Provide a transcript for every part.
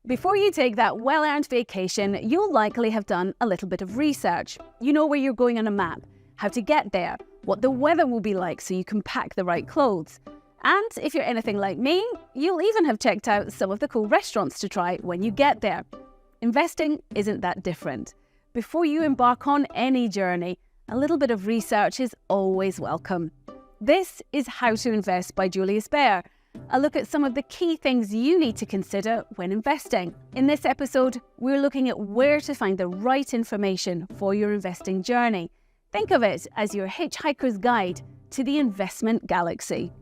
Before you take that well-earned vacation, you'll likely have done a little bit of research. You know where you're going on a map, how to get there, what the weather will be like so you can pack the right clothes. And if you're anything like me, you'll even have checked out some of the cool restaurants to try when you get there. Investing isn't that different. Before you embark on any journey, a little bit of research is always welcome. This is How to Invest by Julius Baer. A look at some of the key things you need to consider when investing. In this episode, we're looking at where to find the right information for your investing journey. Think of it as your hitchhiker's guide to the investment galaxy.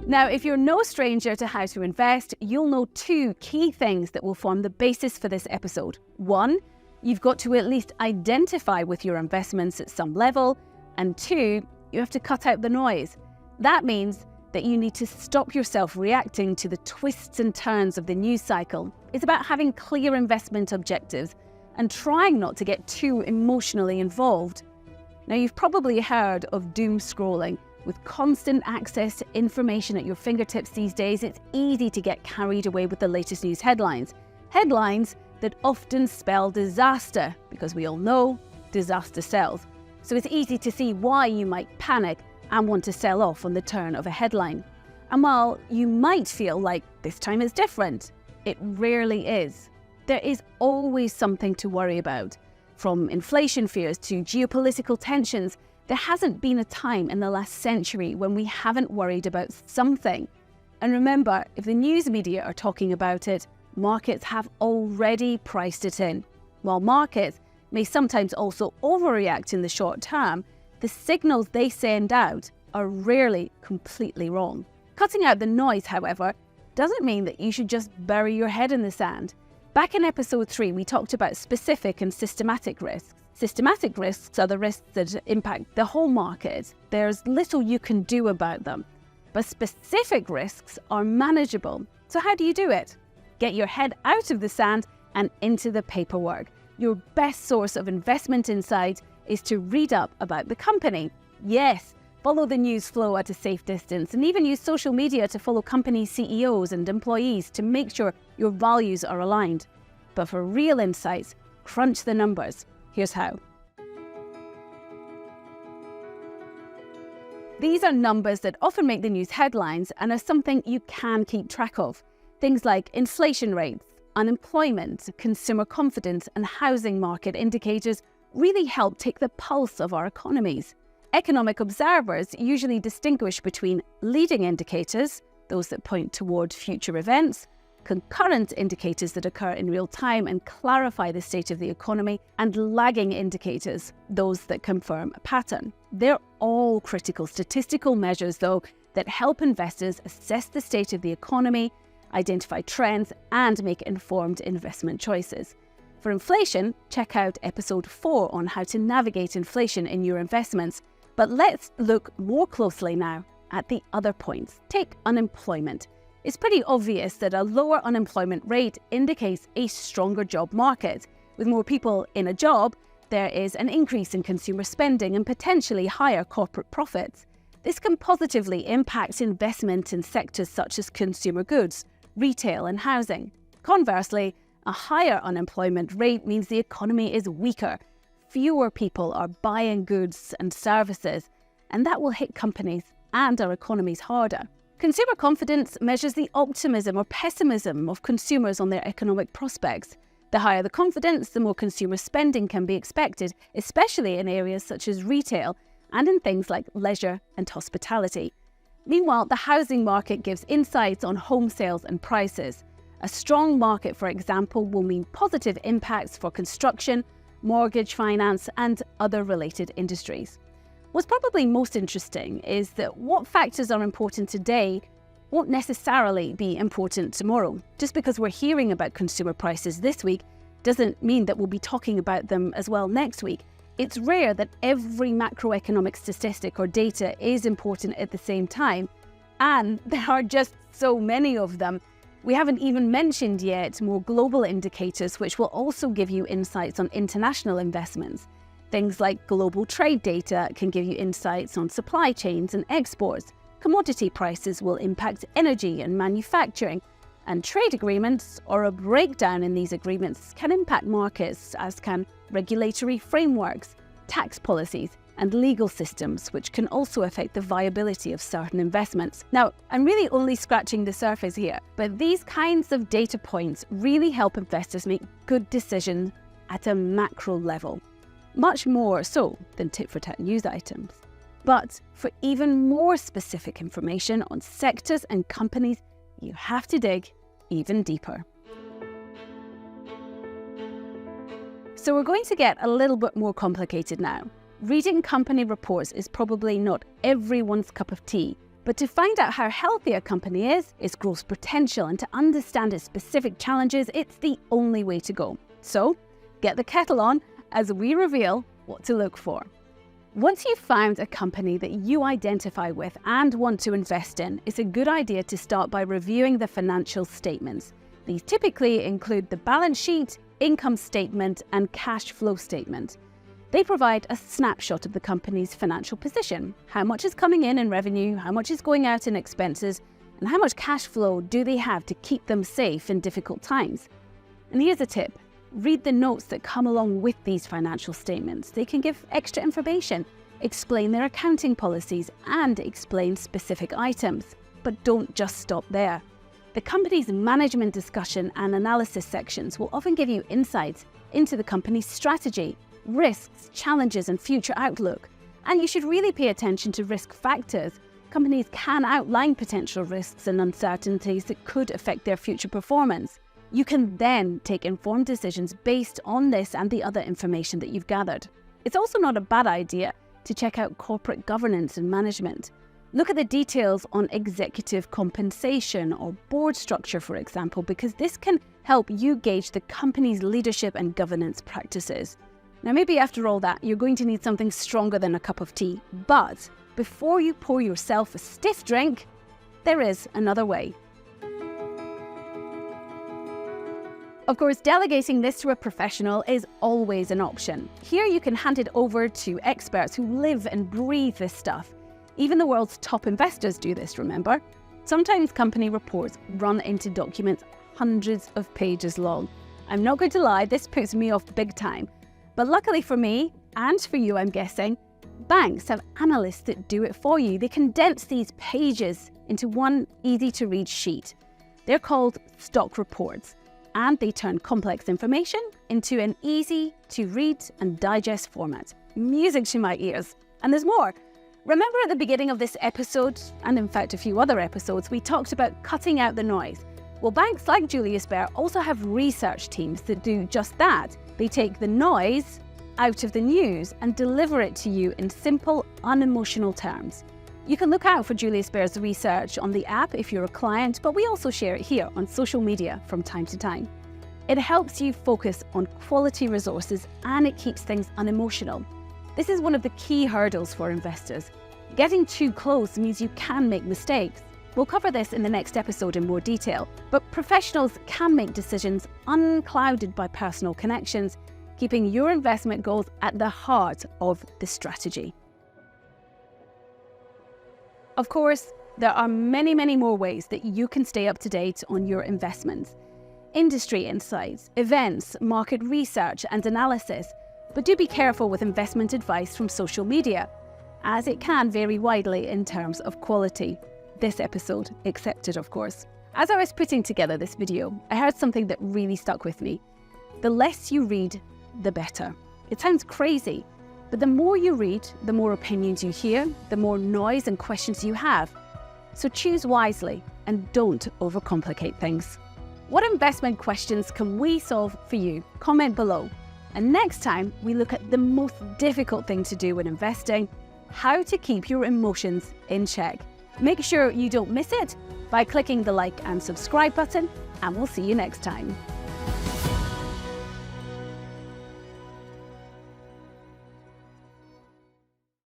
Now, if you're no stranger to how to invest, you'll know two key things that will form the basis for this episode. One, you've got to at least identify with your investments at some level. And two, you have to cut out the noise. That means that you need to stop yourself reacting to the twists and turns of the news cycle. It's about having clear investment objectives and trying not to get too emotionally involved. Now, you've probably heard of doom scrolling. With constant access to information at your fingertips these days, it's easy to get carried away with the latest news headlines. Headlines that often spell disaster, because we all know disaster sells. So it's easy to see why you might panic and want to sell off on the turn of a headline. And while you might feel like this time is different, it rarely is. There is always something to worry about. From inflation fears to geopolitical tensions, there hasn't been a time in the last century when we haven't worried about something. And remember, if the news media are talking about it, markets have already priced it in. While markets may sometimes also overreact in the short term, the signals they send out are rarely completely wrong. Cutting out the noise, however, doesn't mean that you should just bury your head in the sand. Back in episode 3, we talked about specific and systematic risks. Systematic risks are the risks that impact the whole market. There's little you can do about them. But specific risks are manageable. So how do you do it? Get your head out of the sand and into the paperwork. Your best source of investment insight is to read up about the company. Yes, follow the news flow at a safe distance and even use social media to follow company CEOs and employees to make sure your values are aligned. But for real insights, crunch the numbers. Here's how. These are numbers that often make the news headlines and are something you can keep track of. Things like inflation rates, unemployment, consumer confidence, and housing market indicators really help take the pulse of our economies. Economic observers usually distinguish between leading indicators, those that point toward future events, concurrent indicators that occur in real time and clarify the state of the economy, and lagging indicators, those that confirm a pattern. They're all critical statistical measures, though, that help investors assess the state of the economy, identify trends, and make informed investment choices. For inflation, check out episode 4 on how to navigate inflation in your investments. But let's look more closely now at the other points. Take unemployment. It's pretty obvious that a lower unemployment rate indicates a stronger job market. With more people in a job, there is an increase in consumer spending and potentially higher corporate profits. This can positively impact investment in sectors such as consumer goods, retail, and housing. Conversely, a higher unemployment rate means the economy is weaker. Fewer people are buying goods and services, and that will hit companies and our economies harder. Consumer confidence measures the optimism or pessimism of consumers on their economic prospects. The higher the confidence, the more consumer spending can be expected, especially in areas such as retail and in things like leisure and hospitality. Meanwhile, the housing market gives insights on home sales and prices. A strong market, for example, will mean positive impacts for construction, mortgage finance, and other related industries. What's probably most interesting is that what factors are important today won't necessarily be important tomorrow. Just because we're hearing about consumer prices this week doesn't mean that we'll be talking about them as well next week. It's rare that every macroeconomic statistic or data is important at the same time, and there are just so many of them. We haven't even mentioned yet more global indicators, which will also give you insights on international investments. Things like global trade data can give you insights on supply chains and exports. Commodity prices will impact energy and manufacturing. And trade agreements, or a breakdown in these agreements, can impact markets, as can regulatory frameworks, tax policies, and legal systems, which can also affect the viability of certain investments. Now, I'm really only scratching the surface here, but these kinds of data points really help investors make good decisions at a macro level, much more so than tit-for-tat news items. But for even more specific information on sectors and companies, you have to dig even deeper. So we're going to get a little bit more complicated now. Reading company reports is probably not everyone's cup of tea, but to find out how healthy a company is, its growth potential, and to understand its specific challenges, it's the only way to go. So get the kettle on as we reveal what to look for. Once you've found a company that you identify with and want to invest in, it's a good idea to start by reviewing the financial statements. These typically include the balance sheet, income statement, and cash flow statement. They provide a snapshot of the company's financial position. How much is coming in revenue, how much is going out in expenses, and how much cash flow do they have to keep them safe in difficult times? And here's a tip. Read the notes that come along with these financial statements. They can give extra information, explain their accounting policies, and explain specific items. But don't just stop there. The company's management discussion and analysis sections will often give you insights into the company's strategy, risks, challenges, and future outlook. And you should really pay attention to risk factors. Companies can outline potential risks and uncertainties that could affect their future performance. You can then take informed decisions based on this and the other information that you've gathered. It's also not a bad idea to check out corporate governance and management. Look at the details on executive compensation or board structure, for example, because this can help you gauge the company's leadership and governance practices. Now, maybe after all that, you're going to need something stronger than a cup of tea. But before you pour yourself a stiff drink, there is another way. Of course, delegating this to a professional is always an option. Here you can hand it over to experts who live and breathe this stuff. Even the world's top investors do this, remember? Sometimes company reports run into documents hundreds of pages long. I'm not going to lie, this puts me off big time. But luckily for me, and for you I'm guessing, banks have analysts that do it for you. They condense these pages into one easy-to-read sheet. They're called stock reports, and they turn complex information into an easy-to-read and digest format. Music to my ears. And there's more. Remember at the beginning of this episode, and in fact a few other episodes, we talked about cutting out the noise. Well, banks like Julius Baer also have research teams that do just that. They take the noise out of the news and deliver it to you in simple, unemotional terms. You can look out for Julius Baer's research on the app if you're a client, but we also share it here on social media from time to time. It helps you focus on quality resources and it keeps things unemotional. This is one of the key hurdles for investors. Getting too close means you can make mistakes. We'll cover this in the next episode in more detail, but professionals can make decisions unclouded by personal connections, keeping your investment goals at the heart of the strategy. Of course, there are many, many more ways that you can stay up to date on your investments. Industry insights, events, market research and analysis. But do be careful with investment advice from social media, as it can vary widely in terms of quality. This episode excepted, of course. As I was putting together this video, I heard something that really stuck with me. The less you read, the better. It sounds crazy, but the more you read, the more opinions you hear, the more noise and questions you have. So choose wisely and don't overcomplicate things. What investment questions can we solve for you? Comment below. And next time, we look at the most difficult thing to do when investing, how to keep your emotions in check. Make sure you don't miss it by clicking the like and subscribe button, and we'll see you next time.